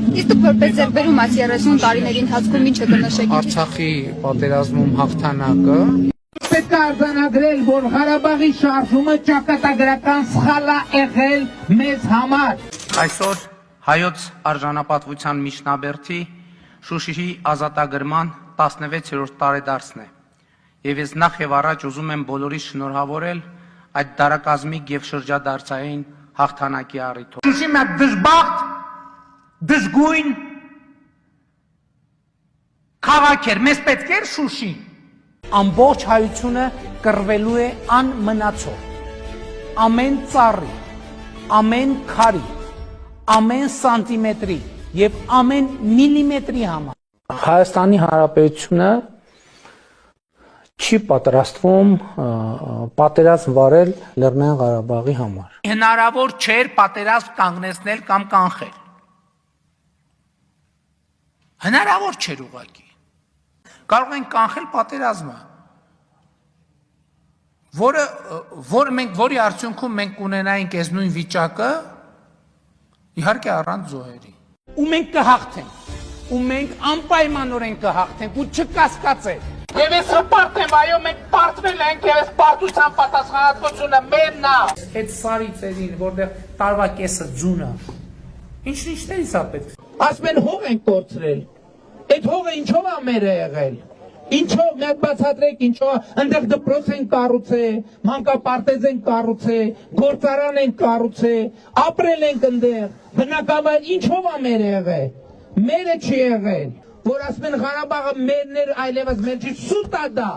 Իսկ դուք որպես ձեռքբերում այս 30 տարիների ընթացքում ինչ կնշեք։ Արցախի պատերազմում հաղթանակը Պետք է արձանագրել, որ Ղարաբաղի շարժումը ճակատագրական սխալ է եղել մեզ համար։ այսօր հայոց արժանապատվության միջնաբերդի Շուշիի ազատագրման 16-րդ տարեդարձն է։ Եվ ես նախ եւ առաջ ուզում եմ բոլորիս շնորհավորել այդ դարակազմիկ եւ շրջադարձային հաղթանակի առիթով։ Շուշի մի դժբախտ, դժգույն քաղաք էր, մեզ պետք էր Շուշի։ Ամբողջ հայությունը կռվելու է անմնացող, ամեն ծառի, ամեն քարի, ամեն սանտիմետրի եւ ամեն միլիմետրի համար։ Հայաստանի Հանրապետությունը չի պատրաստվում պատերազմ վարել Լեռնային Ղարաբաղի համար։ Հնարավոր չէր պատերազմ կանգնեցնել կամ կանխել։ Հնարավոր չէր ուղղակի։ Կարող ենք կանխել պատերազմը, որի արդյունքում մենք կունենայինք այս նույն վիճակը, իհարկե առանց զոհերի։ Ու մենք կհաղթենք, ու մենք անպայմանորեն կհաղթենք, ու չկասկածեք։ Եվ ես հպարտ եմ, այո, մենք պարտվել ենք, եւ այս պարտության պատասխանատվությունը մերն է։ Այդ սարիցերին, որտեղ տարվա կեսը ձուն է, ինչից է պետք։ Ասում են հող ենք կորցրել։ Այդ հողը ինչով է մերը եղել։ Ինչով, մի հատ բացատրեք, ինչով, այնտեղ դպրոց են կառուցել, մանկապարտեզ են կառուցել, գործարան են կառուցել, ապրել ենք այնտեղ, բնակավայր, ինչով է մերը եղել։ Մերը չի եղել, որ ասում են Ղարաբաղը մերն էր, այլևս մեր չի, սուտ է դա։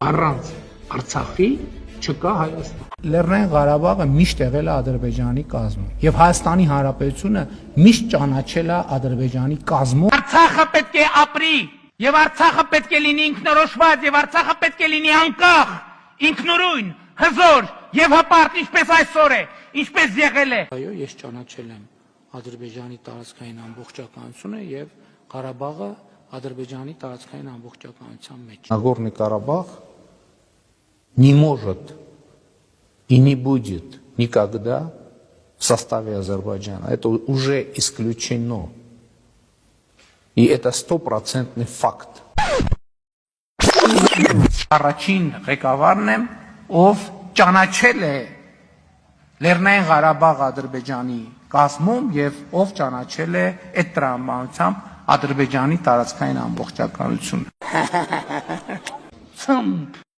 Առանց Արցախի չկա Հայաստան։ Լեռնային Ղարաբաղը միշտ եղել է Ադրբեջանի կազմում, եւ Հայաստանի Հանրապետությունը միշտ ճանաչել է Ադրբեջանի կազմում։ Արցախը պետք է ապրի, եւ Արցախը պետք է լինի ինքնորոշված, եւ Արցախը պետք է լինի անկախ, ինքնուրույն, հզոր եւ հպարտ, ինչպես այսօր է, ինչպես եղել է։ Այո, ես ճանաչել եմ Ադրբեջանի տարածքային ամբողջականությունը եւ Ղարաբաղը Ադրբեջանի տարածքային ամբողջականության մեջ։ Нагорный Карабах не может и не будет никогда в составе Азербайджана. Это уже исключено. И это 100% факт. Առաջին ղեկավարն եմ, ով ճանաչել է Լեռնային Ղարաբաղ Ադրբեջանի կազմում եւ ով ճանաչել է այդ տրամաբանությամբ Ադրբեջանի տարածքային ամբողջականությունը։